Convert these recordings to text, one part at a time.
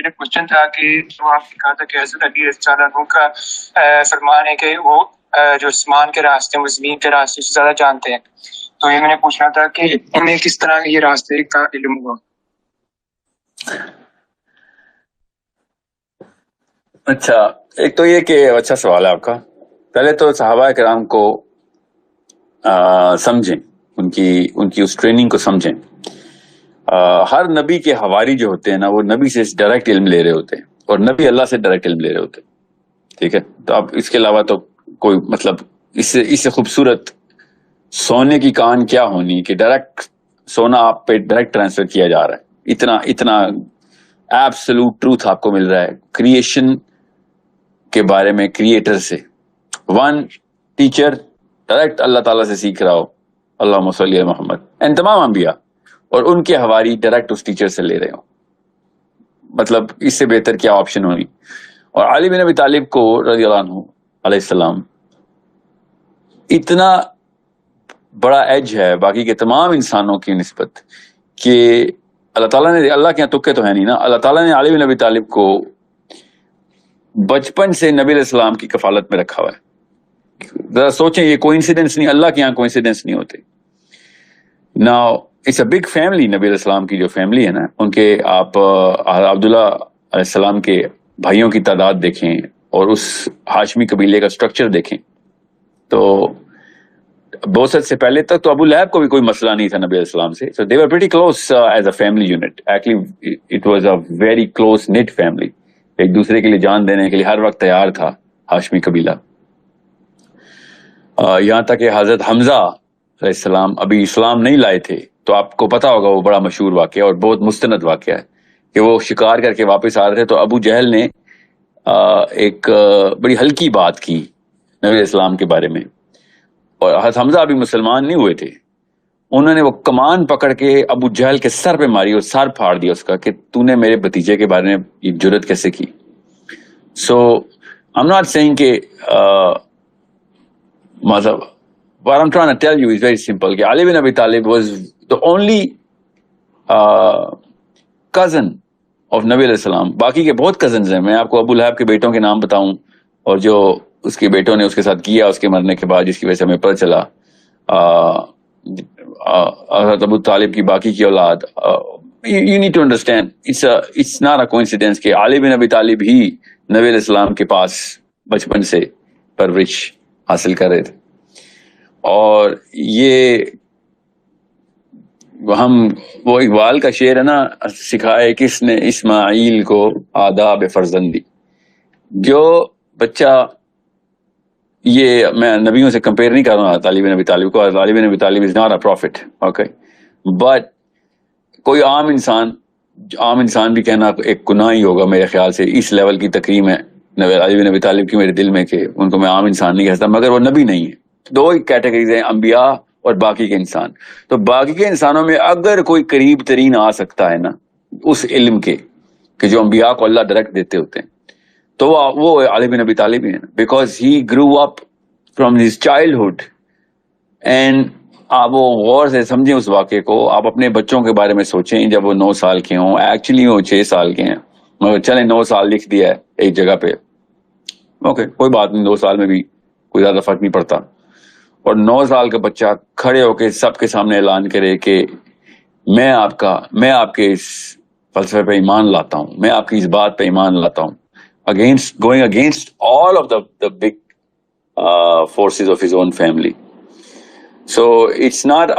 میرا کوشچن تھا کہ جو آپ نے کہا تھا کہ حضرت علی رضی اللہ عنہ کا فرمان ہے کہ وہ جو آسمان کے راستے ہیں وہ زمین کے راستے سے زیادہ جانتے ہیں، تو یہ میں نے پوچھنا تھا کہ انہیں کس طرح یہ راستے کا علم ہوا؟ اچھا، ایک تو یہ کہ اچھا سوال ہے آپ کا. پہلے تو صحابہ کرام کو سمجھیں، ان کی اس ٹریننگ کو سمجھیں. ہر نبی کے حواری جو ہوتے ہیں نا، وہ نبی سے ڈائریکٹ علم لے رہے ہوتے ہیں، اور نبی اللہ سے ڈائریکٹ علم لے رہے ہوتے ہیں. ٹھیک ہے، تو اب اس کے علاوہ تو کوئی مطلب اس سے خوبصورت سونے کی کان کیا ہونی کہ ڈائریکٹ سونا آپ پہ ڈائریکٹ ٹرانسفر کیا جا رہا ہے. اتنا ایبسولوٹ ٹروتھ آپ کو مل رہا ہے کریشن کے بارے میں، کریٹر سے. ون ٹیچر ڈائریکٹ اللہ تعالیٰ سے سیکھ رہا ہو، اللہم صلی علی محمد، اینڈ تمام انبیاء، اور ان کے حواری ڈائریکٹ اس ٹیچر سے لے رہے ہوں. مطلب اس سے بہتر کیا آپشن ہونی. اور علی بن ابی طالب کو رضی اللہ عنہ علیہ السلام اتنا بڑا ایج ہے باقی کے تمام انسانوں کی نسبت کہ اللہ تعالیٰ نے، اللہ کے یہاں تکے تو ہے نہیں نا، اللہ تعالیٰ نے علی بن ابی طالب کو بچپن سے نبی علیہ السلام کی کفالت میں رکھا ہوا ہے. ذرا سوچیں، یہ کوئنسیڈنس نہیں، اللہ کے یہاں کوئنسیڈنس نہیں ہوتے. Now it's a big family. نبی علیہ السلام کی جو فیملی ہے نا، ان کے آپ عبداللہ علیہ السلام کے بھائیوں کی تعداد دیکھیں اور اس ہاشمی قبیلے کا سٹرکچر دیکھیں تو بوست سے پہلے تک تو ابو لہب کو بھی کوئی مسئلہ نہیں تھا نبی علیہ السلام سے. So they were pretty close as a family unit. Actually it was a very close knit family. ایک دوسرے کے لیے جان دینے کے لیے ہر وقت تیار تھا ہاشمی قبیلہ. یہاں تک کہ حضرت حمزہ علیہ السلام ابھی اسلام نہیں لائے تھے، تو آپ کو پتا ہوگا وہ بڑا مشہور واقعہ اور بہت مستند واقعہ ہے کہ وہ شکار کر کے واپس آ رہے تھے تو ابو جہل نے ایک بڑی ہلکی بات کی نبی علیہ السلام کے بارے میں، اور حضرت حمزہ ابھی مسلمان نہیں ہوئے تھے. انہوں نے وہ کمان پکڑ کے ابو جہل کے سر پہ ماری اور سر پھاڑ دیا اس کا کہ تو نے میرے بھتیجے کے بارے میں یہ جرت کیسے کی. سو I'm not saying کہ مطلب what I'm trying to tell you is very simple کہ علی بن ابی طالب was the only cousin of نبی علیہ السلام. باقی کے بہت کزنز ہیں، میں آپ کو ابو لہب کے بیٹوں کے نام بتاؤں اور جو اس کے بیٹوں نے اس کے ساتھ کیا اس کے مرنے کے بعد، جس کی وجہ سے ہمیں پتہ چلا حضرت ابو طالب کی باقی کی اولاد. You need to understand it's not a coincidence کہ علی بن ابی طالب ہی نبی علیہ السلام کے پاس بچپن سے پرورش حاصل کر رہے تھے. اور یہ ہم وہ اقبال کا شعر ہے نا، سکھائے کس نے اسماعیل کو آداب فرزندی. جو بچہ، یہ میں نبیوں سے کمپیئر نہیں کر رہا علی بن ابی طالب کو، علی bin Abi Talib is not a prophet, okay, but کوئی عام انسان بھی کہنا ایک گناہ ہی ہوگا میرے خیال سے. اس لیول کی تکریم ہے علی بن ابی طالب کی میرے دل میں کہ ان کو میں عام انسان نہیں کہتا، مگر وہ نبی نہیں ہے. دو ہی کیٹیگریز ہیں، انبیاء اور باقی کے انسان. تو باقی کے انسانوں میں اگر کوئی قریب ترین آ سکتا ہے نا اس علم کے کہ جو انبیاء کو اللہ ڈائریکٹ دیتے ہوتے ہیں، تو وہ علی بن ابی طالب ہی ہے، because he grew up from his childhood. And آپ وہ غور سے سمجھیں اس واقعے کو. آپ اپنے بچوں کے بارے میں سوچیں جب وہ 9 سال کے ہوں، ایکچولی وہ 6 سال کے ہیں، مگر چلیں 9 سال لکھ دیا ہے ایک جگہ پہ، اوکے کوئی بات نہیں، 2 سال میں بھی کوئی زیادہ فرق نہیں پڑتا. اور 9 سال کا بچہ کھڑے ہو کے سب کے سامنے اعلان کرے کہ میں آپ کے اس فلسفے پہ ایمان لاتا ہوں، میں آپ کی اس بات پہ ایمان لاتا ہوں، going against all of the big forces of his own family. So it's not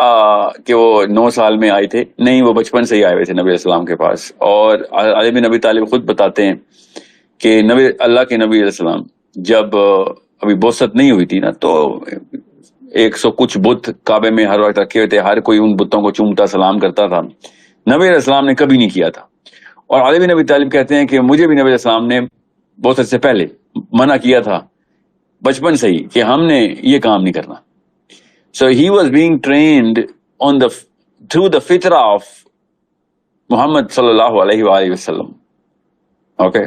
کہ وہ 9 سال میں آئے تھے، نہیں، وہ بچپن سے ہی آئے ہوئے تھے نبی علیہ السلام کے پاس. اور علی بن ابی طالب خود بتاتے ہیں کہ اللہ کے نبی علیہ السلام جب ابھی بوست نہیں ہوئی تھی نا، تو 100 کچھ بت کعبے میں ہر وقت رکھے ہوئے تھے، ہر کوئی ان بتوں کو چومتا سلام کرتا تھا. نبی علیہ السلام نے کبھی نہیں کیا تھا. اور علی بن ابی طالب کہتے ہیں کہ مجھے بھی نبی علیہ السلام نے بوست سے پہلے منع کیا تھا بچپن سے ہی کہ ہم نے یہ کام نہیں کرنا. So he was being trained through the fitrah of Muhammad sallallahu alaihi wa alihi wasallam. Okay,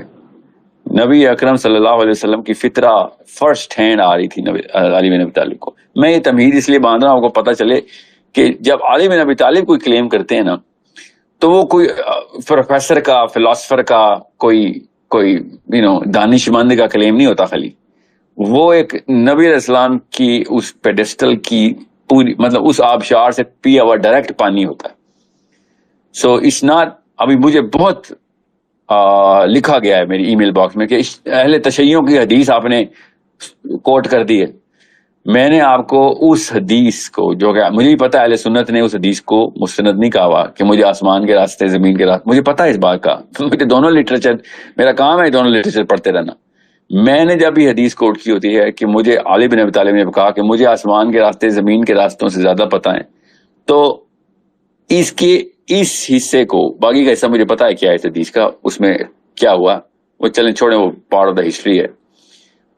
نبی اکرم صلی اللہ علیہ وسلم کی فطرہ فرسٹ ہینڈ آ رہی تھی علی بن ابی طالب کو. میں یہ تمہید اس لیے باندھ رہا ہوں آپ کو پتہ چلے کہ جب علی بن ابی طالب کوئی کلیم کرتے ہیں نا، تو وہ کوئی پروفیسر کا، فلاسفر کا، کوئی دانشمند کا کلیم نہیں ہوتا خالی، وہ ایک نبی علیہ السلام کی اس پیڈسٹل کی پوری، مطلب اس آبشار سے پیا ہوا ڈائریکٹ پانی ہوتا ہے. سو اٹس ناٹ، ابھی مجھے بہت لکھا گیا ہے میری ای میل باکس میں کہ اہل تشیعوں کی حدیث آپ نے کوٹ کر دی ہے. میں نے آپ کو اس حدیث کو، جو کہ مجھے بھی پتا ہے اہل سنت نے اس حدیث کو مستند نہیں کہا ہوا کہ مجھے آسمان کے راستے زمین کے راستے، مجھے پتا ہے اس بات کا، مجھے دونوں لٹریچر، میرا کام ہے دونوں لٹریچر پڑھتے رہنا. میں نے جب یہ حدیث کوٹ کی ہوتی ہے کہ مجھے علی بن ابی طالب نے کہا کہ مجھے آسمان کے راستے زمین کے راستوں سے زیادہ پتہ ہیں، تو اس کے اس حصے کو، باقی کا حصہ مجھے پتا ہے کیا ہے اس حدیث کا، اس میں کیا ہوا وہ چلیں چھوڑیں، وہ پارٹ آف دا ہسٹری ہے،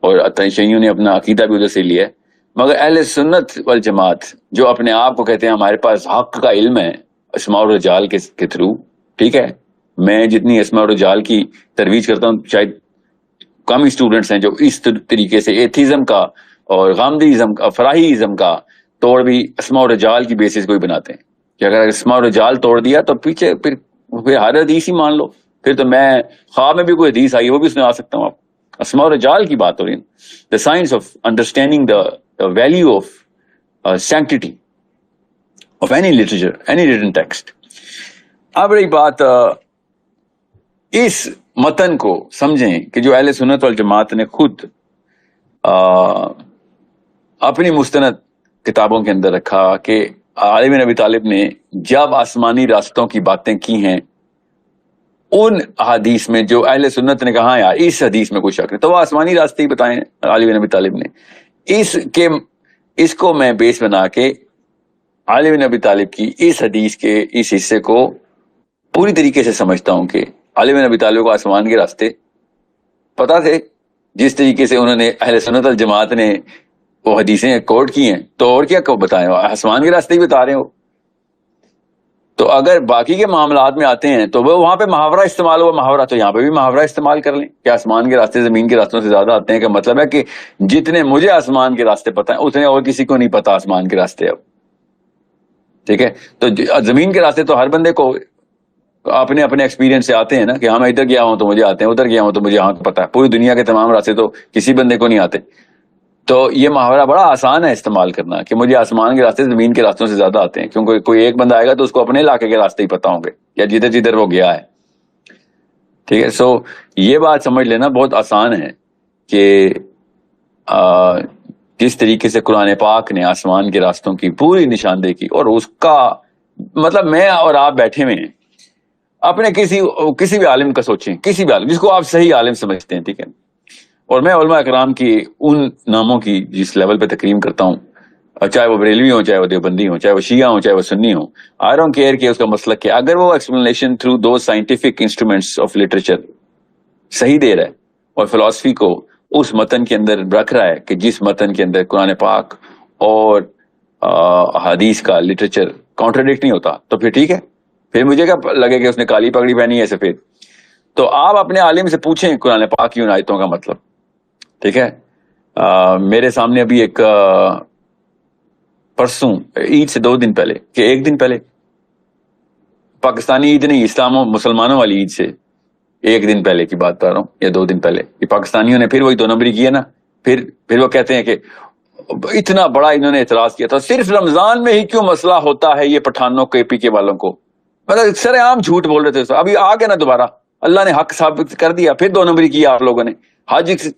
اور تشیعوں نے اپنا عقیدہ بھی ادھر سے لیا ہے. مگر اہل سنت والجماعت جو اپنے آپ کو کہتے ہیں ہمارے پاس حق کا علم ہے اسماء الرجال کے تھرو، ٹھیک ہے، میں جتنی اسماء الرجال کی ترویج کرتا ہوں شاید کم ہی اسٹوڈنٹس ہیں جو اس طریقے سے ایتھیزم کا اور غامدیزم کا، فراہیزم کا توڑ بھی اسماء الرجال کی بیسس کو ہی بناتے ہیں کہ اگر اسماء الرجال توڑ دیا تو پیچھے پھر ہر حدیث ہی مان لو، پھر تو میں خواب میں بھی کوئی حدیث آئی وہ بھی سنا سکتا ہوں آپ. اسماء الرجال کی بات ہو رہی ہے، the science of understanding the value of sanctity of any literature, any written text. اب رہی بات اس متن کو سمجھیں کہ جو اہل سنت والجماعت نے خود اپنی مستند کتابوں کے اندر رکھا کہ علی بن ابی طالب نے جب آسمانی راستوں کی باتیں کی ہیں ان حدیث میں جو اہل سنت نے کہا یار اس حدیث میں کوئی شک نہیں، تو وہ آسمانی راستے ہی بتائیں علی بن ابی طالب نے. اس کو میں بیس بنا کے علی بن ابی طالب کی اس حدیث کے اس حصے کو پوری طریقے سے سمجھتا ہوں کہ علی بن ابی طالب کو آسمان کے راستے پتا تھے، جس طریقے سے انہوں نے اہل سنت الجماعت نے وہ حدیثیں کوٹ کی ہیں، تو اور کیا بتائیں، آسمان کے راستے ہی بتا رہے ہو. تو اگر باقی کے معاملات میں آتے ہیں تو وہ وہاں پہ محاورہ استعمال ہوا محاورہ، تو یہاں پہ بھی محاورہ استعمال کر لیں کہ آسمان کے راستے زمین کے راستوں سے زیادہ آتے ہیں، کا مطلب ہے کہ جتنے مجھے آسمان کے راستے پتہ ہیں اتنے اور کسی کو نہیں پتا آسمان کے راستے. اب ٹھیک ہے، تو زمین کے راستے تو ہر بندے کو اپنے ایکسپیرینس سے آتے ہیں نا، کہ ہاں میں ادھر گیا ہوں تو مجھے آتے ہیں، ادھر گیا ہوں تو مجھے یہاں پتا ہے. پوری دنیا کے تمام راستے تو کسی بندے کو نہیں آتے. تو یہ محاورہ بڑا آسان ہے استعمال کرنا کہ مجھے آسمان کے راستے زمین کے راستوں سے زیادہ آتے ہیں، کیونکہ کوئی ایک بندہ آئے گا تو اس کو اپنے علاقے کے راستے ہی پتا ہوں گے یا جدھر جدھر وہ گیا ہے. ٹھیک ہے، سو یہ بات سمجھ لینا بہت آسان ہے کہ جس طریقے سے قرآن پاک نے آسمان کے راستوں کی پوری نشاندہی کی، اور اس کا مطلب میں اور آپ بیٹھے ہوئے ہیں، اپنے کسی بھی عالم کا سوچیں، کسی بھی عالم جس کو آپ صحیح عالم سمجھتے ہیں، ٹھیک ہے. اور میں علماء اکرام کی ان ناموں کی جس لیول پہ تکریم کرتا ہوں، چاہے وہ بریلوی ہوں، چاہے وہ دیوبندی ہوں، چاہے وہ شیعہ ہوں، چاہے وہ سنی ہوں، آئی ڈونٹ کیئر کہ اس کا مسلک کیا، اگر وہ ایکسپلینیشن تھرو دو سائنٹیفک انسٹرومنٹس آف لٹریچر صحیح دے رہا ہے اور فلسفی کو اس متن کے اندر رکھ رہا ہے کہ جس متن کے اندر قرآن پاک اور حدیث کا لٹریچر کانٹراڈکٹ نہیں ہوتا، تو پھر ٹھیک ہے، پھر مجھے کیا لگے کہ اس نے کالی پگڑی پہنی ہے سفید. تو آپ اپنے عالم سے پوچھیں قرآن پاک کی ان آیتوں کا مطلب. ٹھیک ہے، میرے سامنے ابھی ایک پرسوں عید سے 2 دن پہلے کہ 1 دن پہلے، پاکستانی عید نہیں، اسلام و مسلمانوں والی عید سے 1 دن پہلے کی بات کر رہا ہوں یا 2 دن پہلے، یہ پاکستانیوں نے پھر وہی 2 نمبری کیا نا. پھر وہ کہتے ہیں کہ اتنا بڑا انہوں نے اعتراض کیا تھا، صرف رمضان میں ہی کیوں مسئلہ ہوتا ہے یہ پٹھانوں کے پی کے والوں کو، مطلب سر عام جھوٹ بول رہے تھے. ابھی آ گیا نا دوبارہ، اللہ نے حق ثابت کر دیا، پھر 2 نمبری کیا آپ لوگوں نے. حج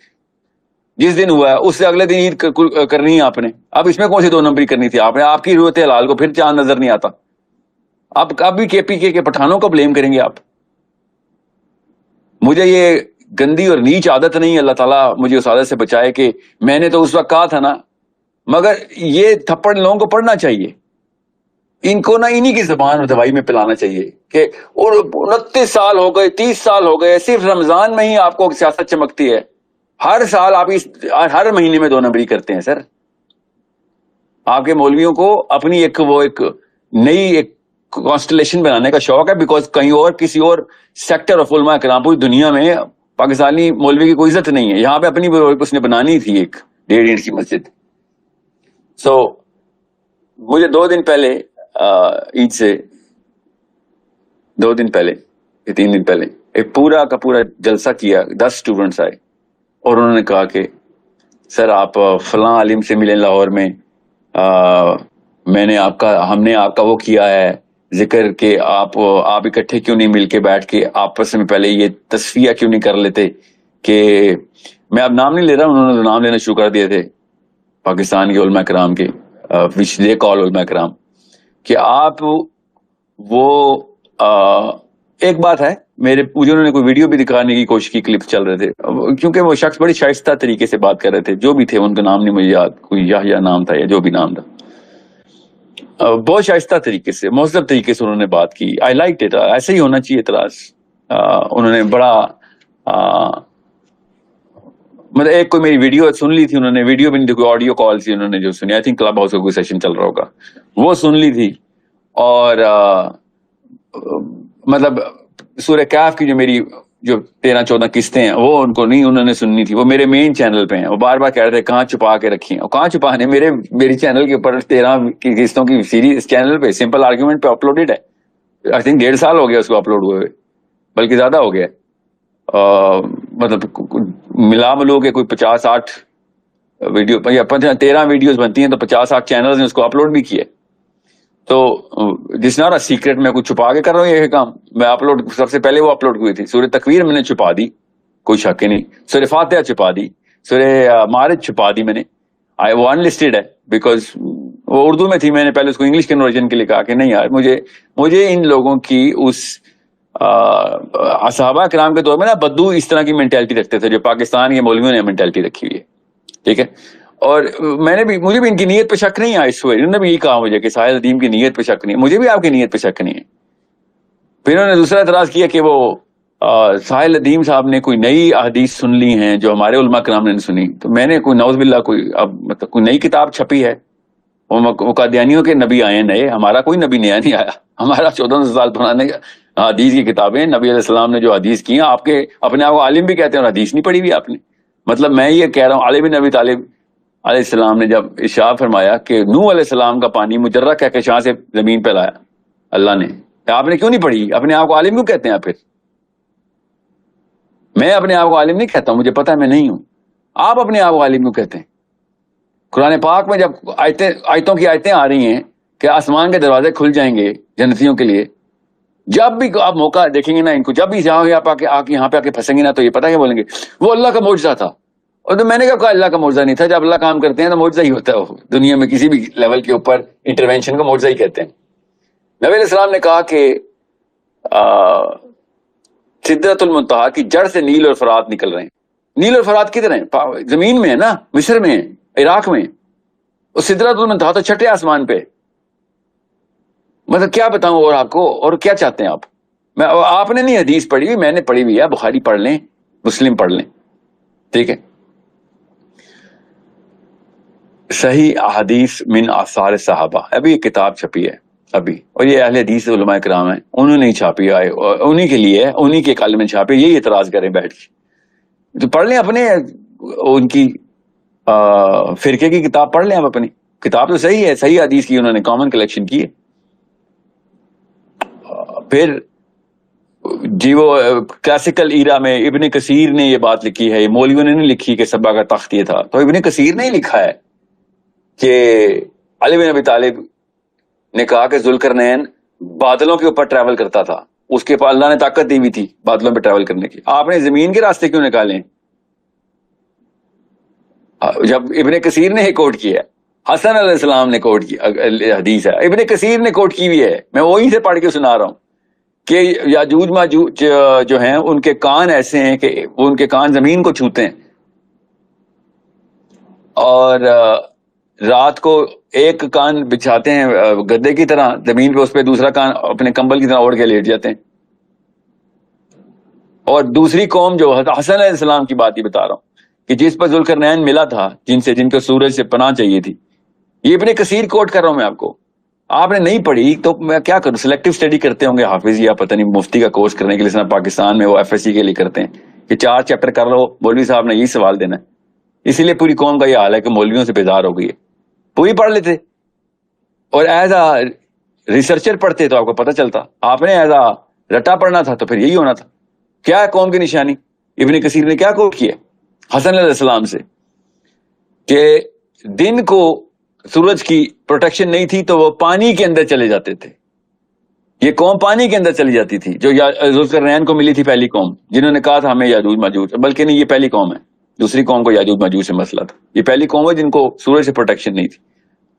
جس دن ہوا ہے اس سے اگلے دن عید کرنی ہے آپ نے، اب اس میں کون سی 2 نمبری کرنی تھی آپ نے؟ آپ کی رویت حلال کو پھر چاند نظر نہیں آتا. اب بھی کے پی کے پٹھانوں کو بلیم کریں گے آپ. مجھے یہ گندی اور نیچ عادت نہیں ہے، اللہ تعالیٰ مجھے اس عادت سے بچائے کہ میں نے تو اس وقت کہا تھا نا، مگر یہ تھپڑ لوگوں کو پڑھنا چاہیے، ان کو نا انہی کی زبان اور دوائی میں پلانا چاہیے کہ اور 29 سال ہو گئے، 30 سال ہو گئے، صرف رمضان میں ہی آپ کو سیاست چمکتی ہے، ہر سال آپ ہر مہینے میں 2 نمبری کرتے ہیں. سر آپ کے مولویوں کو اپنی ایک نئی ایک کانسٹلیشن بنانے کا شوق ہے، بیکاز کہیں اور کسی اور سیکٹر آف علماء کرام پوری دنیا میں پاکستانی مولوی کی کوئی عزت نہیں ہے، یہاں پہ اپنی اس نے بنانی تھی ایک 1.5 اینٹ کی مسجد. سو مجھے 2 دن پہلے عید سے 2 دن پہلے یا 3 دن پہلے ایک پورا کا پورا جلسہ کیا, 10 اسٹوڈنٹس آئے اور انہوں نے کہا کہ سر آپ فلاں عالم سے ملیں لاہور میں, ہم نے آپ کا وہ کیا ہے ذکر کہ آپ اکٹھے کیوں نہیں مل کے بیٹھ کے آپس میں پہلے یہ تصفیہ کیوں نہیں کر لیتے, کہ میں اب نام نہیں لے رہا, انہوں نے نام لینا شروع کر دیے تھے پاکستان کے علماء کرام کے, which they call علماء کرام, کہ آپ وہ ایک بات ہے مجھے انہوں نے کوئی ویڈیو بھی دکھانے کی کوشش کی, کلپ چل رہے تھے, کیونکہ وہ شخص بڑی شائستہ طریقے سے بات کر رہے تھے, جو بھی تھے ان کا نام نہیں مجھے یاد, کوئی یا نام تھا یا جو بھی نام تھا, بہت شائستہ طریقے سے مہذب طریقے سے انہوں نے بات کی. آئی لائک اٹ, ایسے ہی ہونا چاہیے اعتراض. انہوں نے بڑا مطلب ایک کوئی میری ویڈیو سن لی تھی انہوں نے, ویڈیو بھی نہیں تھی, کوئی آڈیو کال تھی انہوں نے جو سنی, آئی تھنک کلب ہاؤس کا کوئی سیشن چل رہا ہوگا, وہ سن لی تھی. اور مطلب سورہ کہف کی جو 13-14 قسطیں ہیں وہ ان کو نہیں انہوں نے سننی تھی, وہ میرے مین چینل پہ ہیں, وہ بار بار کہہ رہے تھے کہاں چھپا کے رکھی ہیں, اور کہاں چھپانے, میری چینل کے اوپر 13 کی قسطوں کی سیریز اس چینل پہ سمپل آرگیومنٹ پہ اپلوڈیڈ ہے. آئی تھنک 1.5 سال ہو گیا اس کو اپلوڈ ہوئے, بلکہ زیادہ ہو گیا. مطلب ملا ملو کے کوئی 50-60 ویڈیو یا 13 ویڈیوز بنتی ہیں تو 50-60 چینلز نے اس کو اپلوڈ بھی کیے. تو جس نہ سیکرٹ میں کچھ چھپا کے کر رہا ہوں یہ کام, میں اپلوڈ سب سے پہلے وہ اپلوڈ ہوئی تھی. سورہ تکویر میں نے چھپا دی, کوئی شک ہی نہیں. سورہ فاتحہ چھپا دی, سورہ مارج چھپا دی میں نے, وہ ان لسٹڈ ہے بیکاز وہ اردو میں تھی. میں نے پہلے اس کو انگلش کنورژن کے لیے کہا کہ نہیں یار, مجھے ان لوگوں کی اس صحابہ کرام کے دور میں نا بدو اس طرح کی مینٹیلٹی رکھتے تھے جو پاکستان کے مولویوں نے مینٹیلٹی رکھی ہوئی ہے, ٹھیک ہے. اور مجھے بھی ان کی نیت پہ شک نہیں ہے. اس وقت انہوں نے بھی یہ کہا مجھے کہ ساحل ندیم کی نیت پہ شک نہیں ہے, مجھے بھی آپ کی نیت پہ شک نہیں ہے. پھر انہوں نے دوسرا اعتراض کیا کہ وہ ساحل ندیم صاحب نے کوئی نئی احادیث سن لی ہیں جو ہمارے علماء کرام نے سنی. تو میں نے کوئی نعوذ باللہ مطلب کوئی نئی کتاب چھپی ہے, وہ قادیانیوں کے نبی آئے نئے, ہمارا کوئی نبی نیا نہیں آیا. ہمارا 1400 سال پرانے حدیث کی کتابیں, نبی علیہ السلام نے جو حدیث کی ہیں, آپ کے اپنے آپ کو عالم بھی کہتے ہیں اور حدیث نہیں پڑھی ہوئی آپ نے. مطلب میں یہ کہہ رہا ہوں, علی بن ابی طالب علیہ السلام نے جب ارشاد فرمایا کہ نوح علیہ السلام کا پانی مجرہ کہکشاں سے زمین پہ لایا اللہ نے, آپ نے کیوں نہیں پڑھی؟ اپنے آپ کو عالم کیوں کہتے ہیں آپ؟ پھر میں اپنے آپ کو عالم نہیں کہتا ہوں, مجھے پتا ہے میں نہیں ہوں. آپ اپنے آپ کو عالم کیوں کہتے ہیں؟ قرآن پاک میں جب آیتوں کی آیتیں آ رہی ہیں کہ آسمان کے دروازے کھل جائیں گے جنتیوں کے لیے, جب بھی آپ موقع دیکھیں گے نا ان کو, جب بھی یہاں پہ آ کے پھنسیں گے نا تو یہ پتا کیا بولیں گے, وہ اللہ کا معجزہ تھا. اور تو میں نے کہا اللہ کا معجزہ نہیں تھا, جب اللہ کام کرتے ہیں تو معجزہ ہی ہوتا ہے. وہ دنیا میں کسی بھی لیول کے اوپر انٹروینشن کو معجزہ ہی کہتے ہیں. نبی علیہ السلام نے کہا کہ سدرۃ المنتہا کی جڑ سے نیل اور فرات نکل رہے ہیں. نیل اور فرات کدھر ہیں؟ زمین میں ہے نا, مصر میں ہے, عراق میں. اور سدرۃ المنتہا تو چھٹے آسمان پہ. مطلب کیا بتاؤں اور آپ کو, اور کیا چاہتے ہیں آپ؟ آپ نے نہیں حدیث پڑھی ہوئی, میں نے پڑھی ہوئی ہے. بخاری پڑھ لیں, مسلم پڑھ لیں, ٹھیک ہے. صحیح احادیث من آثار صحابہ, ابھی یہ کتاب چھپی ہے ابھی, اور یہ اہل حدیث علماء کرام ہیں, انہوں نے ہی چھاپی ہے, انہی کے لیے ہے, انہی کے کالم میں چھاپی. یہی اعتراض کریں بیٹھ کے تو پڑھ لیں اپنے, ان کی فرقے کی کتاب پڑھ لیں آپ. اپنی کتاب تو صحیح ہے, صحیح حدیث کی انہوں نے کامن کلیکشن کی ہے. پھر جی وہ کلاسیکل ایرا میں ابن کثیر نے یہ بات لکھی ہے, یہ مولویوں نے نہیں لکھی کہ سبا کا تخت یہ تھا. تو ابن کثیر نے ہی لکھا ہے کہ علی بن ابی طالب نے کہا کہ ذوالقرنین بادلوں کے اوپر ٹریول کرتا تھا, اس کے پاس اللہ نے طاقت دی ہوئی تھی بادلوں پہ ٹریول کرنے کی. آپ نے زمین کے راستے کیوں نکالے؟ جب ابن کثیر نے کوٹ کیا ہے, حسن علیہ السلام نے کوٹ کی حدیث ہے, ابن کثیر نے کوٹ کی ہوئی ہے, میں وہیں سے پڑھ کے سنا رہا ہوں کہ یاجوج ماجوج جو ہیں ان کے کان ایسے ہیں کہ ان کے کان زمین کو چھوتے ہیں, اور رات کو ایک کان بچھاتے ہیں گدے کی طرح زمین پہ, اس پہ دوسرا کان اپنے کمبل کی طرح اوڑھ کے لیٹ جاتے ہیں. اور دوسری قوم جو حسن علیہ السلام کی بات ہی بتا رہا ہوں کہ جس پر ذوالقرنین ملا تھا, جن کو سورج سے پناہ چاہیے تھی, یہ ابن کثیر کوٹ کر رہا ہوں میں آپ کو. آپ نے نہیں پڑھی تو میں کیا کروں؟ سلیکٹو اسٹڈی کرتے ہوں گے حافظ یا پتہ نہیں مفتی کا کورس کرنے کے لیے پاکستان میں وہ ایف ایس سی کے لیے کرتے ہیں کہ 4 چیپٹر کر لو, مولوی صاحب نے یہی سوال دینا ہے. اسی لیے پوری قوم کا یہ حال ہے کہ مولویوں سے بیزار ہو گئی ہے. پوری پڑھ لیتے اور ایز اے ریسرچر پڑھتے تو آپ کو پتہ چلتا. آپ نے ایز اے رٹا پڑنا تھا تو پھر یہی ہونا تھا. کیا ہے قوم کی نشانی؟ ابن کثیر نے کیا کوٹ کیا حسن علیہ السلام سے کہ دن کو سورج کی پروٹیکشن نہیں تھی تو وہ پانی کے اندر چلے جاتے تھے. یہ قوم پانی کے اندر چلی جاتی تھی جو ذوالقرنین کو ملی تھی پہلی قوم, جنہوں نے کہا تھا ہمیں یاجوج ماجوج, بلکہ نہیں, یہ پہلی قوم ہے. دوسری قوم کو یاجوج ماجوج سے مسئلہ تھا. یہ پہلی قوم ہے جن کو سورج سے پروٹیکشن نہیں تھی,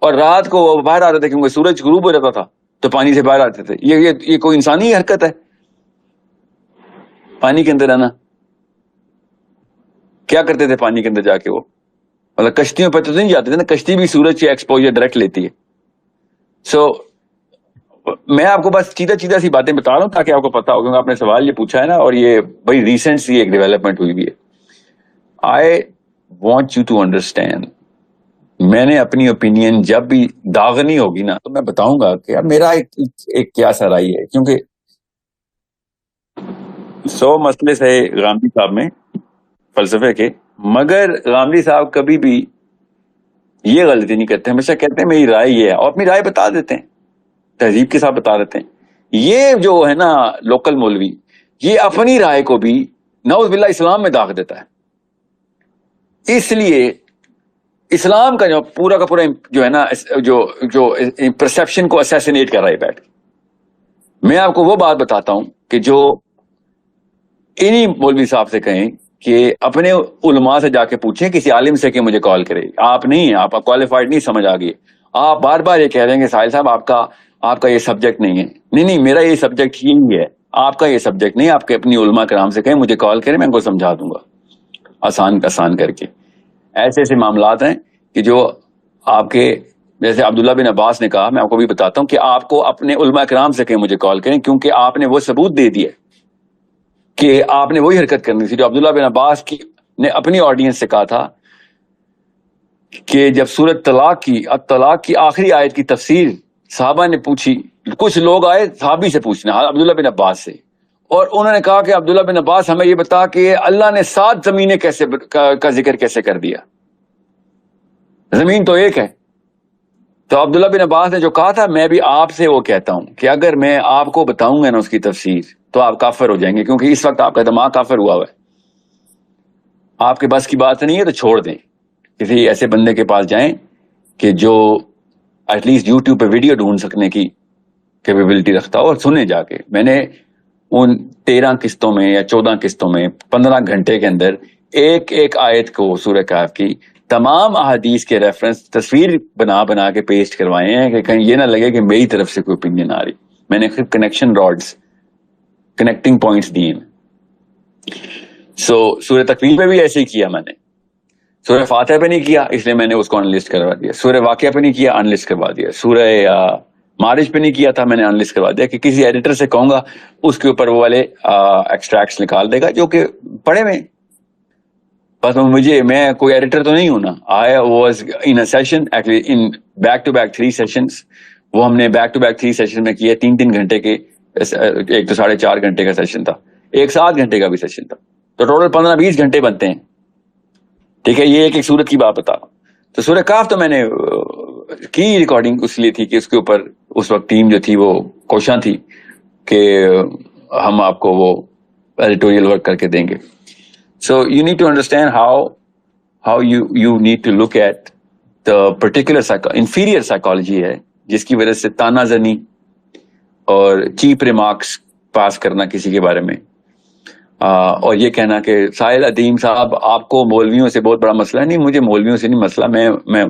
اور رات کو وہ باہر آتے تھے کیونکہ سورج غروب ہو جاتا تھا تو پانی سے باہر آتے تھے. یہ کوئی انسانی حرکت ہے پانی کے اندر رہنا؟ کیا کرتے تھے پانی کے اندر جا کے؟ وہ مطلب کشتیوں پہ تو نہیں جاتے تھے نا, کشتی بھی سورج کی ایکسپوجر ڈائریکٹ لیتی ہے. سو میں آپ کو بس چیدہ سی باتیں بتا رہا ہوں تاکہ آپ کو پتا ہو, کیونکہ آپ نے سوال یہ پوچھا ہے نا, اور یہ بڑی ریسنٹ سی ایک ڈیولپمنٹ ہوئی بھی ہے. I want you to understand, میں نے اپنی اوپینین جب بھی داغنی ہوگی نا تو میں بتاؤں گا کہ میرا ایک کیا سا رائے ہے, کیونکہ 100 مسئلے سے غامدی صاحب میں فلسفے کے, مگر غامدی صاحب کبھی بھی یہ غلطی نہیں کرتے, ہمیشہ کہتے ہیں میری رائے یہ ہے, اور اپنی رائے بتا دیتے ہیں, تہذیب کے ساتھ بتا دیتے ہیں. یہ جو ہے نا لوکل مولوی, یہ اپنی رائے کو بھی نعوذ باللہ اسلام میں داغ دیتا ہے. اس لیے اسلام کا جو پورا کا پورا جو ہے نا جو پرسیپشن کو اسیسینیٹ کر رہا ہے بیٹھ کے. میں آپ کو وہ بات بتاتا ہوں کہ جو انہی مولوی صاحب سے کہیں کہ اپنے علماء سے جا کے پوچھیں, کسی عالم سے کہ مجھے کال کرے. آپ نہیں, آپ کوالیفائڈ نہیں, سمجھ آ گئی. آپ بار بار یہ کہہ رہے ہیں کہ ساحل صاحب آپ کا یہ سبجیکٹ نہیں ہے. نہیں, میرا یہ سبجیکٹ یہی ہے, آپ کا یہ سبجیکٹ نہیں. آپ کے اپنی علماء کرام سے کہیں مجھے کال کریں, میں ان کو سمجھا دوں گا آسان کر کے. ایسے معاملات ہیں کہ جو آپ کے, جیسے عبداللہ بن عباس نے کہا, میں آپ کو بھی بتاتا ہوں کہ آپ کو اپنے علماء کرام سے کہیں مجھے کال کریں, کیونکہ آپ نے وہ ثبوت دے دیا کہ آپ نے وہی حرکت کرنی تھی جو عبداللہ بن عباس نے اپنی آڈینس سے کہا تھا کہ جب سورۃ طلاق کی آخری آیت کی تفسیر صحابہ نے پوچھی, کچھ لوگ آئے صحابی سے پوچھنا, عبداللہ بن عباس سے, اور انہوں نے کہا کہ عبداللہ بن عباس ہمیں یہ بتا کہ اللہ نے 7 زمینیں کا ذکر کیسے کر دیا, زمین تو ایک ہے. تو عبداللہ بن عباس نے جو کہا تھا, میں بھی آپ سے وہ کہتا ہوں کہ اگر میں آپ کو بتاؤں گا نا اس کی تفسیر تو آپ کافر ہو جائیں گے, کیونکہ اس وقت آپ کا دماغ کافر ہوا ہے. آپ کے بس کی بات نہیں ہے تو چھوڑ دیں, کسی ایسے بندے کے پاس جائیں کہ جو ایٹ لیسٹ یوٹیوب پہ ویڈیو ڈھونڈ سکنے کی کیپیبلٹی رکھتا ہو, اور سنیں جا کے. میں نے ان 13 قسطوں میں یا 14 قسطوں میں 15 گھنٹے کے اندر ایک آیت کو سورہ کہف کی تمام احادیث کے ریفرنس تصویر بنا کے پیسٹ کروائے ہیں کہ کہیں یہ نہ لگے کہ میری طرف سے کوئی اوپینین آ رہی. میں نے خود کنیکشن راڈز, کنیکٹنگ پوائنٹس دیے ہیں. سورہ تکویر پہ بھی ایسے ہی کیا میں نے, سورہ فاتحہ پہ نہیں کیا اس لیے میں نے اس کو انلسٹ کروا دیا. سورہ واقعہ پہ نہیں کیا, انلسٹ کروا دیا. سورہ معارج پہ نہیں کیا تھا, میں نے انلسٹ کروا دیا کہ کسی ایڈیٹر سے کہوں گا اس کے اوپر وہ والے ایکسٹریکٹس نکال دے گا جو کہ پڑھے میں. بس میں کوئی ایڈیٹر تو نہیں ہوں نا. I was in a session actually in back to back 3 sessions, وہ ہم نے بیک ٹو بیک 3 سیشن میں کیے, 3 گھنٹے کے, ایک تو 4.5 گھنٹے کا سیشن تھا, ایک 7 گھنٹے کا بھی سیشن تھا, تو ٹوٹل 15-20 گھنٹے بنتے ہیں. ٹھیک ہے, یہ ایک صورت کی بات بتا. تو سورہ کاف تو میں نے کی ریکارڈنگ اس لیے تھی کہ اس کے اوپر اس وقت ٹیم جو تھی وہ کوشاں تھی کہ ہم آپ کو وہ ایڈیٹوریل ورک کر کے دیں گے. So you need to understand how you need to look at the particular inferior psychology ہے جس کی وجہ سے تانا زنی اور چیپ ریمارکس پاس کرنا کسی کے بارے میں, اور یہ کہنا کہ ساحل عدیم صاحب آپ کو مولویوں سے بہت بڑا مسئلہ ہے. نہیں, مجھے مولویوں سے نہیں مسئلہ, میں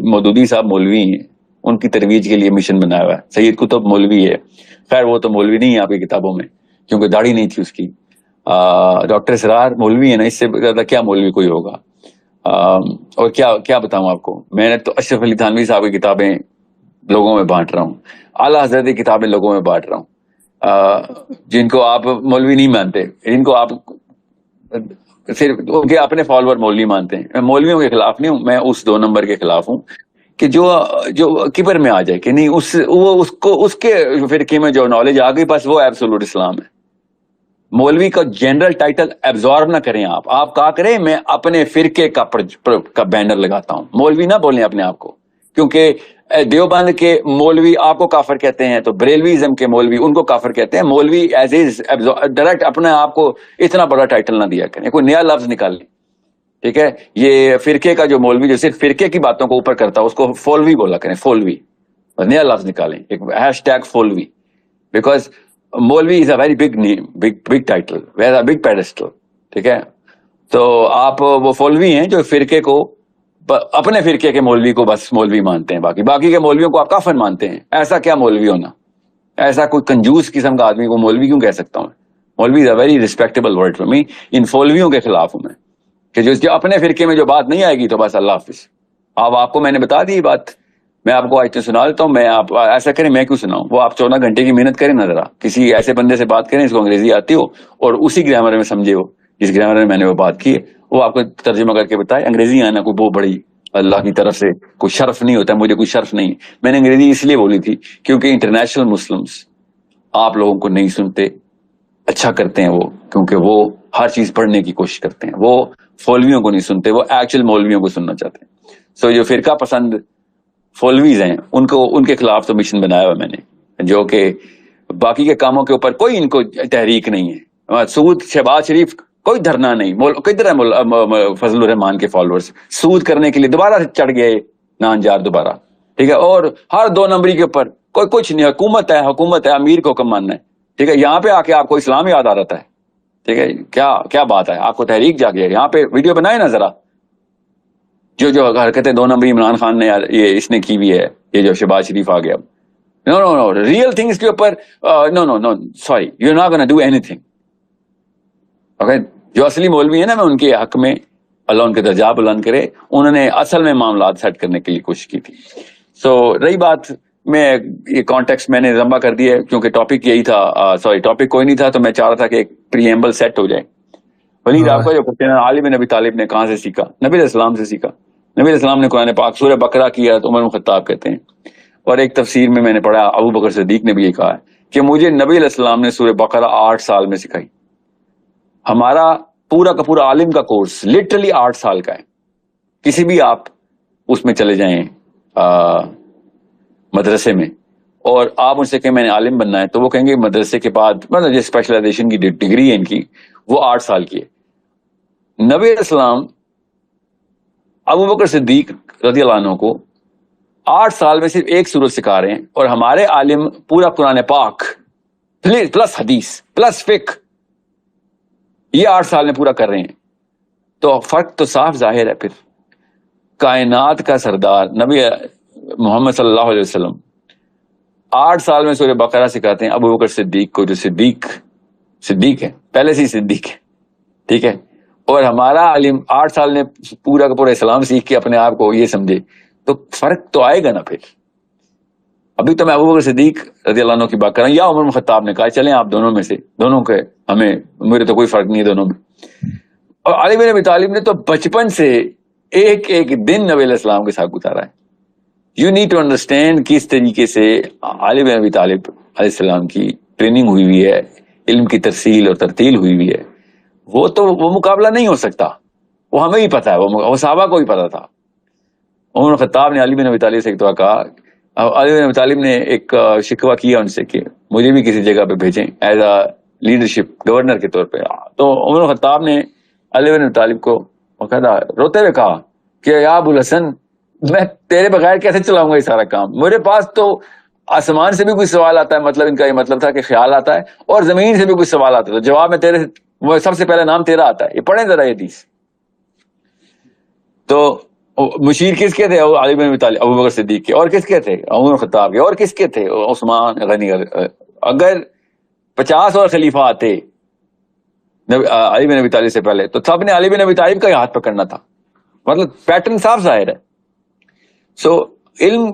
مودودی صاحب مولوی ہیں, ان کی ترویج کے لیے مشن بنایا ہوا ہے. سید قطب مولوی ہے, خیر وہ تو مولوی نہیں ہے آپ کی کتابوں میں کیونکہ داڑھی نہیں تھی اس کی. ڈاکٹر اسرار مولوی ہے نا, اس سے زیادہ کیا مولوی کوئی ہوگا. اور کیا بتاؤں آپ کو, میں نے تو اشرف علی تھانوی صاحب کی کتابیں لوگوں میں بانٹ رہا ہوں, اعلیٰ حضرت کی کتابیں لوگوں میں بانٹ رہا ہوں, جن کو آپ مولوی نہیں مانتے, جن کو آپ صرف ان کے اپنے فالوور مولوی مانتے ہیں. میں مولویوں کے خلاف نہیں ہوں, میں اس 2 نمبر کے خلاف ہوں کہ جو کبر میں آ جائے کہ نہیں اس کے فرقے میں جو نالج آ گئی بس وہ ایبسولوٹ اسلام ہے. مولوی کا جنرل ٹائٹل ایبزارب نہ کریں آپ کہا کریں میں اپنے فرقے کا بینر لگاتا ہوں. مولوی نہ بولیں اپنے آپ کو, کیونکہ دیوبند کے مولوی آپ کو کافر کہتے ہیں تو بریلویزم کے مولوی ان کو کافر کہتے ہیں. مولوی ایز از ڈائریکٹ اپنے آپ کو اتنا بڑا ٹائٹل نہ دیا کریں, کوئی نیا لفظ نکال لیں, ٹھیک ہے. یہ فرقے کا جو مولوی جو صرف فرقے کی باتوں کو اوپر کرتا ہے اس کو فولوی بولا کریں, فولوی, نیا لفظ نکالیں, ایک ہیش ٹیگ فولوی, because maulvi is a very big name, big title, very big pedestal, ٹھیک ہے. تو آپ وہ فولوی ہیں جو فرقے کو, اپنے فرقے کے مولوی کو بس مولوی مانتے ہیں, باقی کے مولویوں کو آپ کافر مانتے ہیں. ایسا کیا مولوی ہونا, ایسا کوئی کنجوس قسم کا آدمی کو مولوی کیوں کہہ سکتا ہوں؟ Maulvi is a very respectable word for me. ان فولویوں کے خلاف ہوں میں کہ جو اپنے فرقے میں جو بات نہیں آئے گی تو بس اللہ حافظ. آپ کو میں نے بتا دی بات, میں آپ کو آیتیں سنا دیتا ہوں, میں آپ ایسا کریں, میں کیوں سناؤں؟ وہ آپ 14 گھنٹے کی محنت کریں نا, ذرا کسی ایسے بندے سے بات کریں اس کو انگریزی آتی ہو اور اسی گرامر میں سمجھے ہو جس گرامر میں نے وہ بات کی ہے, وہ آپ کو ترجمہ کر کے بتائے. انگریزی آنا کوئی بہت بڑی اللہ کی طرف سے کوئی شرف نہیں ہوتا, مجھے کوئی شرف نہیں. میں نے انگریزی اس لیے بولی تھی کیونکہ انٹرنیشنل مسلمز آپ لوگوں کو نہیں سنتے, اچھا کرتے ہیں وہ, کیونکہ وہ ہر چیز پڑھنے کی کوشش کرتے ہیں. وہ فولویوں کو نہیں سنتے, وہ ایکچوئل مولویوں کو سننا چاہتے ہیں. سو جو فرقہ پسند فولویز ہیں ان کے خلاف تو مشن بنایا ہوا میں نے, جو کہ باقی کے کاموں کے اوپر کوئی ان کو تحریک نہیں ہے. سود, شہباز شریف کوئی دھرنا نہیں. کدھر ہے فضل الرحمان کے فالوورز سود کرنے کے لیے دوبارہ سے چڑھ گئے نان جار دوبارہ, ٹھیک ہے. اور ہر 2 نمبری کے اوپر کوئی کچھ نہیں, حکومت ہے, امیر کو حکم ماننا ہے, ٹھیک ہے. یہاں پہ آ کے آپ کو اسلام یاد آ رہتا ہے, ٹھیک ہے. کیا بات ہے, آپ کو تحریک جاگی ہے. یہاں پہ ویڈیو بنائے نا ذرا, جو حرکتیں 2 نمبری عمران خان نے یہ اس نے کی بھی ہے, یہ جو شہباز شریف آ گیا. نو ریئل تھنگس کے اوپر no sorry, you are not gonna do anything. Okay, جو اصلی مولوی ہیں نا, میں ان کے حق میں اللہ ان کے درجات بلند کرے, انہوں نے اصل میں معاملات سیٹ کرنے کے لیے کوشش کی تھی. سو رہی بات, میں یہ کانٹیکس میں نے لمبا کر دیا ہے کیونکہ ٹاپک یہی تھا, سوری ٹاپک کوئی نہیں تھا, تو میں چاہ رہا تھا کہ ایک پریمبل سیٹ ہو جائے. ولید آپ کا جو کوشچن ہے علی بن ابی طالب نے کہاں سے سیکھا؟ نبی علیہ السلام سے سیکھا. نبی علیہ السلام نے قرآن پاک سورہ بقرہ کیا تو عمر بن خطاب کہتے ہیں, اور ایک تفسیر میں نے پڑھا ابو بکر صدیق نے بھی یہ کہا ہے کہ مجھے نبی علیہ السلام نے سورہ بقرہ 8 سال میں سکھائی. ہمارا پورا کا پورا عالم کا کورس لٹرلی 8 سال کا ہے. کسی بھی آپ اس میں چلے جائیں مدرسے میں, اور آپ ان سے کہیں میں نے عالم بننا ہے, تو وہ کہیں گے مدرسے کے بعد مطلب جو اسپیشلائزیشن کی ڈگری ہے ان کی وہ 8 سال کی ہے. نبی علیہ السلام ابو بکر صدیق رضی اللہ عنہ کو 8 سال میں صرف ایک سورت سکھا رہے ہیں, اور ہمارے عالم پورا قرآن پاک پلس حدیث پلس فقہ یہ 8 سال میں پورا کر رہے ہیں. تو فرق تو صاف ظاہر ہے. پھر کائنات کا سردار نبی محمد صلی اللہ علیہ وسلم 8 سال میں سورہ بقرہ سکھاتے ہیں ابو بکر صدیق کو, جو صدیق ہے, پہلے سے ہی صدیق ہے, ٹھیک ہے. اور ہمارا عالم 8 سال نے پورا کا پورا اسلام سیکھ کے اپنے آپ کو یہ سمجھے, تو فرق تو آئے گا نا. پھر ابھی تو میں ابو بکر صدیق رضی اللہ عنہ کی بات کر رہا ہوں, یا عمر بن خطاب نے کہا چلیں آپ دونوں میں سے, دونوں کے ہمیں میرے تو کوئی فرق نہیں ہے دونوں میں. اور علی بن ابی طالب نے تو بچپن سے ایک دن نبی علیہ السلام کے ساتھ گزارا ہے. یو نیڈ ٹو انڈرسٹینڈ کس طریقے سے علی بن ابی طالب علیہ السلام کی ٹریننگ ہوئی ہوئی ہے, علم کی ترسیل اور ترتیل ہوئی ہوئی ہے. وہ مقابلہ نہیں ہو سکتا, وہ ہمیں ہی پتا ہے, وہ صحابہ کو ہی پتا تھا. عمر بن خطاب نے علی بن ابی طالب سے ایک دفعہ کہا, علی بن ابی طالب نے ایک شکوہ کیا ان سے کہ مجھے بھی کسی جگہ پہ بھیجیں ایز اے لیڈرشپ گورنر کے طور پہ. تو عمر بن خطاب نے علی بن ابی طالب کو روتے ہوئے کہا کہ یا ابو الحسن, میں تیرے بغیر کیسے چلاؤں گا یہ سارا کام؟ میرے پاس تو آسمان سے بھی کوئی سوال آتا ہے, مطلب ان کا یہ مطلب تھا کہ خیال آتا ہے, اور زمین سے بھی کوئی سوال آتا ہے, تو جواب میں تیرے وہ سب سے پہلے نام تیرا آتا ہے. یہ پڑھیں ذرا یہ حدیث. تو مشیر کس کے تھے؟ علی بن ابی طالب, ابو بکر صدیق کے. اور کس کے تھے؟ عمر بن خطاب کے. اور کس کے تھے؟ عثمان غنی. اگر 50 اور خلیفہ آتے علی بن ابی طالب سے پہلے, تو سب نے علی بن ابی طالب کا ہی ہاتھ پکڑنا تھا. مطلب پیٹرن صاف ظاہر ہے. سو علم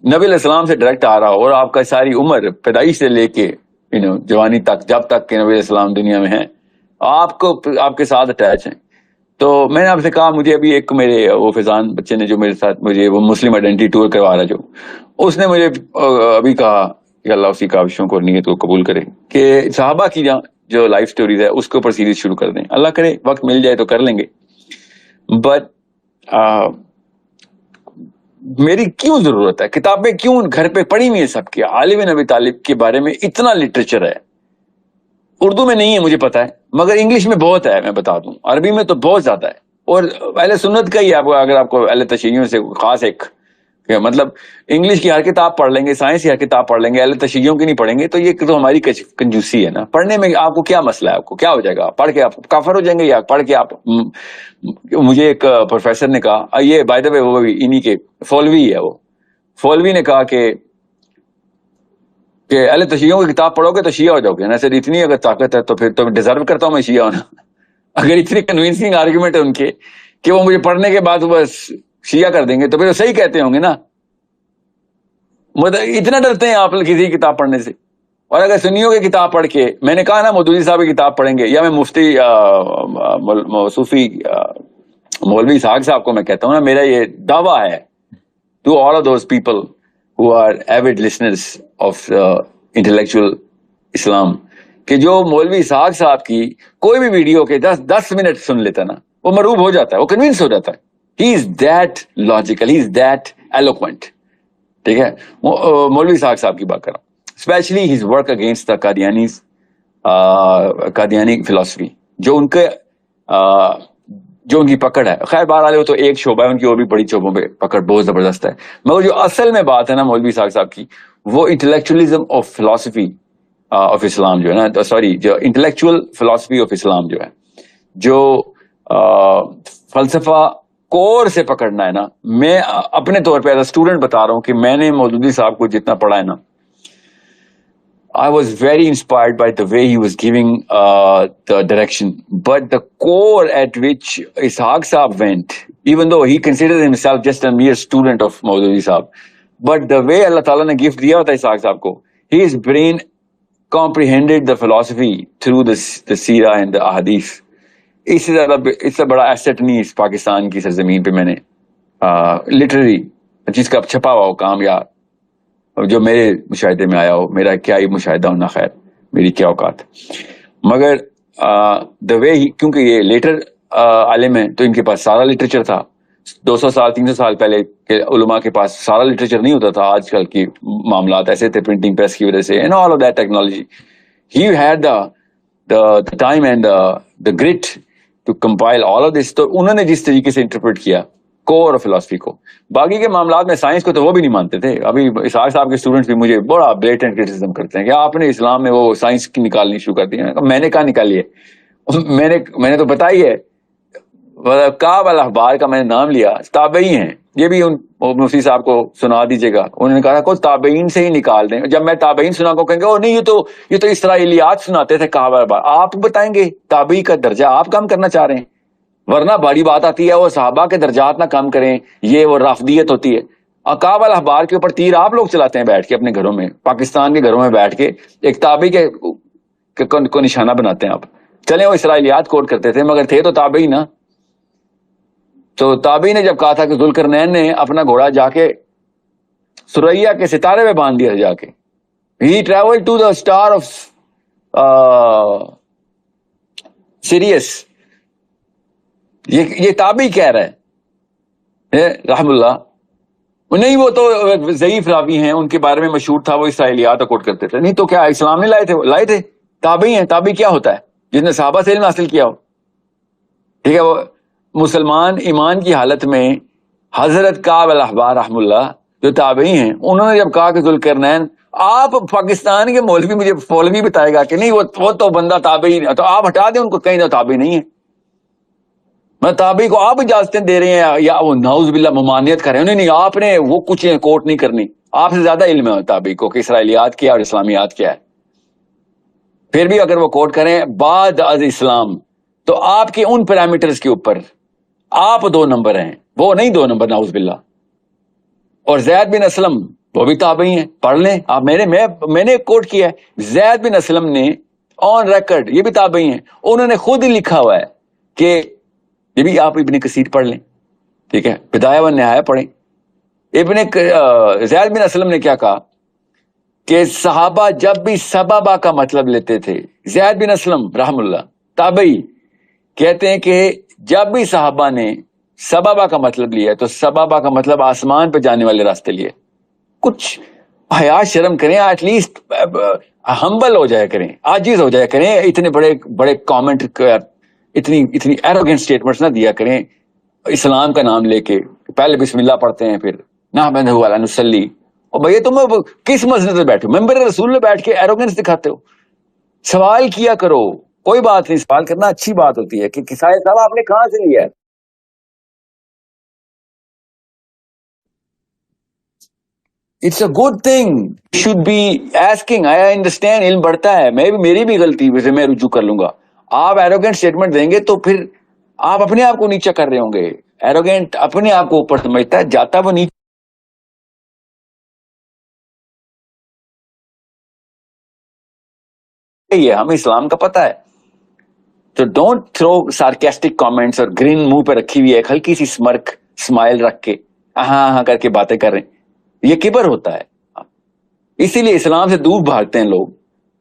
نبی علیہ السلام سے ڈائریکٹ آ رہا ہو, اور آپ کا ساری عمر پیدائش سے لے کے جوانی تک, جب تک کہ نبی علیہ السلام دنیا میں ہیں, آپ کے ساتھ اٹیچ ہیں. تو میں نے آپ سے کہا, مجھے ابھی ایک میرے وہ فیضان بچے نے جو میرے ساتھ مجھے وہ مسلم آئیڈینٹی ٹور کروا رہا, جو اس نے مجھے ابھی کہا کہ اللہ اسی کاوشوں کو اور نیت کو قبول کرے کہ صحابہ کی جو لائف سٹوریز ہے اس کے اوپر سیریز شروع کر دیں. اللہ کرے وقت مل جائے تو کر لیں گے. بٹ میری کیوں ضرورت ہے؟ کتابیں کیوں گھر پہ پڑھی ہوئی ہیں سب کی، علی بن ابی طالب کے بارے میں اتنا لٹریچر ہے، اردو میں نہیں ہے مجھے پتا ہے، مگر انگلش میں بہت ہے، میں بتا دوں عربی میں تو بہت زیادہ ہے، اور اہل سنت کا ہی اگر آپ کو اہل تشیعوں سے خاص ایک مطلب انگلش کی ہر کتاب پڑھ لیں گے، سائنس کی ہر کتاب پڑھ لیں گے، اہل تشیعوں کی نہیں پڑھیں گے، تو یہ تو ہماری کنجوسی ہے نا۔ پڑھنے میں آپ کو کیا مسئلہ ہے؟ آپ کو کیا ہو جائے گا؟ پڑھ کے آپ کافر ہو جائیں گے، یا پڑھ کے آپ مجھے ایک پروفیسر نے کہا، یہ بائی دا وے وہ بھی انہی کے فولوی ہے، وہ فولوی نے کہا کہ اہل تشیعوں کی کتاب پڑھو گے تو شیعہ ہو جاؤ گے نا، سر اتنی اگر طاقت ہے تو پھر تو ڈیزرو کرتا ہوں میں شیعہ ہونا، اگر اتنی کنوینسنگ آرگومنٹ ہے ان کے کہ وہ مجھے پڑھنے کے بعد بس شیعہ کر دیں گے، تو پھر وہ صحیح کہتے ہوں گے نا۔ اتنا ڈرتے ہیں آپ کسی کتاب پڑھنے سے؟ اور اگر سنیوں کی کتاب پڑھ کے، میں نے کہا نا مودودی صاحب کی کتاب پڑھیں گے، یا میں مفتی صوفی مولوی اسحاق صاحب کو میں کہتا ہوں نا، میرا یہ دعویٰ ہے to all of those people who are avid listeners of intellectual Islam کہ جو مولوی اسحاق صاحب کی کوئی بھی ویڈیو کے 10 منٹ سن لیتا نا، وہ مرعوب ہو جاتا ہے، وہ کنوینس ہو جاتا ہے۔ he is that logical, he is that eloquent، ٹھیک ہے۔ مولوی اسحاق صاحب کی بات کر رہا ہوں، especially his work against the Qadiani فلسفی، جو ان کے جو ان کی پکڑ ہے، خیر بہرحال وہ تو ایک شعبہ ہے، ان کی اور بھی بڑی شعبوں پہ پکڑ بہت زبردست ہے، مگر جو اصل میں بات ہے نا مولوی اسحاق صاحب کی، وہ انٹلیکچولیزم آف فلسفی آف اسلام جو ہے نا، سوری جو انٹلیکچوئل فلسفی آف اسلام جو ہے، جو فلسفہ کور سے پکڑنا ہے نا، میں اپنے طور پہ ایز اے اسٹوڈنٹ بتا رہا ہوں کہ میں نے مودودی صاحب کو جتنا پڑھا ہے نا، I was very inspired by the way he was giving the direction. But the core at which Ishaq Saab went, even though he considered himself just a mere student of Maududi Saab, but the way Allah Ta'ala ne gift diya tha Ishaq Saab ko, his brain comprehended the philosophy through the seerah and the ahadith. اس سے بڑا asset نہیں اس پاکستان کی سرزمین پہ میں نے literary چیز کا چھپا ہوا ہو کام، یا جو میرے مشاہدے میں آیا ہو، میرا کیا ہی مشاہدہ ہونا، خیر میری کیا اوقات، مگر دا وے کیونکہ یہ لیٹر عالم ہے تو ان کے پاس سارا لٹریچر تھا، 200 سال 300 سال پہلے کے علماء کے پاس سارا لٹریچر نہیں ہوتا تھا، آج کل کی معاملات ایسے تھے پرنٹنگ پریس کی وجہ سے and all of that technology, he had the time and the grit to compile all of this, تو انہوں نے جس طریقے سے انٹرپریٹ کیا کور آف فلسفی کو، باقی کے معاملات میں سائنس کو تو وہ بھی نہیں مانتے تھے۔ ابھی اسحاق صاحب کے اسٹوڈنٹس بھی مجھے بڑا بلیٹنٹ کرٹیسزم کرتے ہیں کہ آپ نے اسلام میں وہ سائنس کی نکالنی شروع کر دی ہے، میں نے کہا نکالی ہے، میں نے تو بتائی ہے، کعب الاحبار کا میں نے نام لیا، تابعی ہیں، یہ بھی ان مفتی صاحب کو سنا دیجیے گا، انہوں نے کہا کوئی تابعین سے ہی نکال دیں، جب میں تابعین سنا کو کہیں گے او نہیں یہ تو اسرائیلیات سناتے تھے کعب الاحبار، آپ بتائیں گے تابعی کا درجہ آپ کم کرنا چاہ رہے ہیں، ورنہ بڑی بات آتی ہے وہ صحابہ کے درجات نہ کم کریں، یہ وہ رافضیت ہوتی ہے، کعب الاحبار کے اوپر تیر آپ لوگ چلاتے ہیں بیٹھ کے اپنے گھروں میں، پاکستان کے گھروں میں بیٹھ کے ایک تابعی کے کو نشانہ بناتے ہیں آپ، چلیں وہ اسرائیلیات کوٹ کرتے تھے مگر تھے تو تابعی نا۔ تو تابعی نے جب کہا تھا کہ ذوالقرنین نے اپنا گھوڑا جا کے سریا کے ستارے میں باندھ دیا جا کے، ہی travel to the star of Sirius, یہ تابعی کہہ رہا ہے رحم اللہ، نہیں وہ تو ضعیف راوی ہیں، ان کے بارے میں مشہور تھا وہ اسرائیلیات کوٹ کرتے تھے، نہیں تو کیا اسلام نے لائے تھے، تابعی ہیں، تابعی کیا ہوتا ہے؟ جس نے صحابہ سے علم حاصل کیا ہو، ٹھیک ہے، وہ مسلمان ایمان کی حالت میں حضرت کعب الاحبار رحم اللہ جو تابعی ہیں، انہوں نے جب کہا کہ ذوالقرنین، آپ پاکستان کے مولوی مجھے فولوی بتائے گا کہ نہیں وہ تو بندہ تابعی، تو آپ ہٹا دیں ان کو، کہیں تو تابعی نہیں ہے، میں تابعی کو آپ اجازتیں دے رہے ہیں یا وہ نعوذ باللہ ممانعت کر رہے ہیں، نہیں آپ نے وہ کچھ کوٹ نہیں کرنی، آپ سے زیادہ علم ہے تابعی کو کہ اسرائیلیات کیا اور اسلامیات کیا ہے، پھر بھی اگر وہ کوٹ کریں بعد از اسلام تو آپ کے ان پیرامیٹرز کے اوپر آپ 2 نمبر ہیں، وہ نہیں 2 نمبر نعوذ باللہ۔ اور زید بن اسلم وہ بھی تابعی ہیں، پڑھ لیں آپ، میں نے کوٹ کیا ہے، زید بن اسلم نے آن ریکارڈ، یہ بھی تابعی ہیں، انہوں نے خود ہی لکھا ہوا ہے کہ یہ بھی آپ ابن کثیر پڑھ لیں، ٹھیک ہے، بدایہ و نہایہ پڑھیں، زید بن اسلم نے کیا کہا کہ صحابہ جب بھی سببہ کا مطلب لیتے تھے، زید بن اسلم رحم اللہ تابعی کہتے ہیں کہ جب بھی صحابہ نے سبابا کا مطلب لیا ہے تو سبابا کا مطلب آسمان پہ جانے والے راستے لیے. کچھ حیا شرم کریں, ایٹ لیسٹ ہمبل ہو جایا کریں, عاجز ہو جایا کریں. اتنے بڑے بڑے کامنٹ, اتنی ایروگنٹ اسٹیٹمنٹس نہ دیا کریں اسلام کا نام لے کے. پہلے بسم اللہ پڑھتے ہیں, پھر نحمدہ و نصلی. اور بھیا تم کس مسجد میں بیٹھے ہو؟ ممبر رسول میں بیٹھ کے ایروگنس دکھاتے ہو. سوال کیا کرو, کوئی بات نہیں, سوال کرنا اچھی بات ہوتی ہے کہ کسائے صاحب آپ نے کہاں سے لیا ہے. It's a good thing, should be asking. I understand, علم بڑھتا ہے, میری بھی غلطی ویسے میں رجوع کر لوں گا. آپ ایروگینٹ اسٹیٹمنٹ دیں گے تو پھر آپ اپنے آپ کو نیچا کر رہے ہوں گے. ایروگینٹ اپنے آپ کو اوپر سمجھتا ہے, جاتا وہ نیچے. ہمیں اسلام کا پتہ ہے. تو ڈونٹ تھرو سارکیسٹک کامنٹس اور گرین منہ پہ رکھی ہوئی ہے, ایک ہلکی سی اسمرک اسمائل رکھ کے ہاں ہاں کر کے باتیں کر رہے ہیں. یہ کبر ہوتا ہے. اسی لیے اسلام سے دور بھاگتے ہیں لوگ,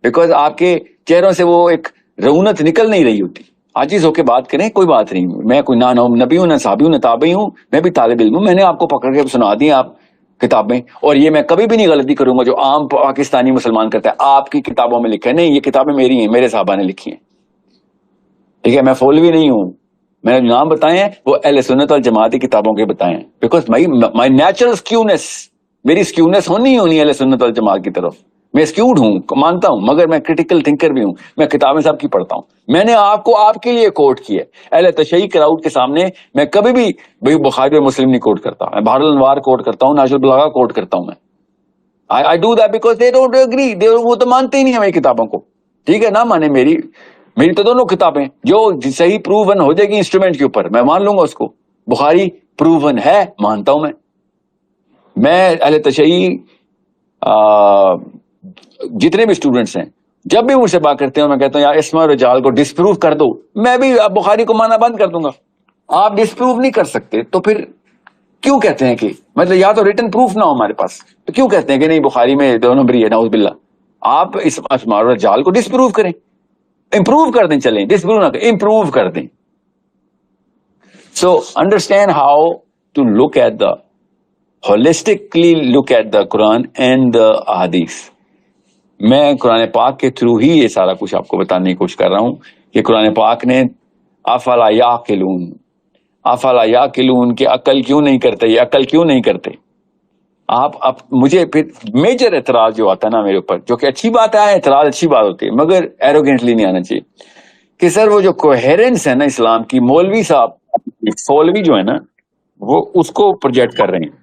بیکاز آپ کے چہروں سے وہ ایک رونت نکل نہیں رہی ہوتی. عاجز ہو کے بات کریں, کوئی بات نہیں. میں کوئی نہ نبی ہوں, نہ صحابی ہوں, نہ تابعی ہوں. میں بھی طالب علم ہوں. میں نے آپ کو پکڑ کے سنا دی آپ کتابیں, اور یہ میں کبھی بھی نہیں غلطی کروں گا جو عام پاکستانی مسلمان کرتا ہے. آپ کی کتابوں میں لکھا ہے, نہیں, یہ کتابیں میری ہیں, میرے صحابہ نے لکھی ہیں. ٹھیک ہے, میں فولوی نہیں ہوں. میں نے نام بتائے ہیں وہ اہل سنت والجماعت کی کتابوں کے بتائے ہیں, بیکاز مائی نیچرل سکیونیس, میری سکیونیس ہونی اہل سنت والجماعت کی طرف. میں سکیوڈ ہوں, مانتا ہوں, مگر میں کرٹیکل تھنکر بھی ہوں. میں کتابیں سب کی پڑھتا ہوں. میں نے آپ کو آپ کے لیے کوٹ کیا. اہل تشیع کراؤڈ کے سامنے میں کبھی بھی بھائی بخاری اور مسلم نہیں کوٹ کرتا. میں بحر الانوار کوٹ کرتا ہوں, ناصر البلاغہ کوٹ کرتا ہوں. میں I do that because they don't agree. وہ تو مانتے ہی نہیں ہماری کتابوں کو. ٹھیک ہے, نہ مانے میری تو دونوں کتابیں جو صحیح پروون ہو جائے گی انسٹرومنٹ کے اوپر, میں مان لوں گا اس کو. بخاری پروون ہے, مانتا ہوں. میں اہل تشیع جتنے بھی اسٹوڈنٹس ہیں, جب بھی مجھ سے بات کرتے ہیں میں کہتا ہوں یار اسماء رجال کو ڈسپروو کر دو. میں بھی بخاری کو مانا بند کر دوں گا. آپ ڈسپروو نہیں کر سکتے تو پھر کیوں کہتے ہیں کہ مطلب یا تو ریٹن پروف نہ ہو ہمارے پاس, تو کیوں کہتے ہیں کہ نہیں بخاری میں دو نمبری ہے, نعوذ باللہ. آپ اس اسماء الرجال کو ڈسپروو کریں, امپروو کر دیں. چلیں ڈسپروو نہ کریں, امپروو کر دیں. So understand how to look at the holistically look at the Quran and the ahadith. میں قرآن پاک کے تھرو ہی یہ سارا کچھ آپ کو بتانے کی کوشش کر رہا ہوں کہ قرآن پاک نے افلا یعقلون, افلا یعقلون کہ عقل کیوں نہیں کرتے, یہ عقل کیوں نہیں کرتے. آپ مجھے پھر میجر اعتراض جو آتا ہے نا میرے اوپر, جو کہ اچھی بات ہے, اعتراض اچھی بات ہوتی ہے, مگر ایروگینٹلی نہیں آنا چاہیے کہ سر وہ جو کوہیرنس ہے نا اسلام کی, مولوی صاحب مولوی جو ہے نا وہ اس کو پروجیکٹ کر رہے ہیں.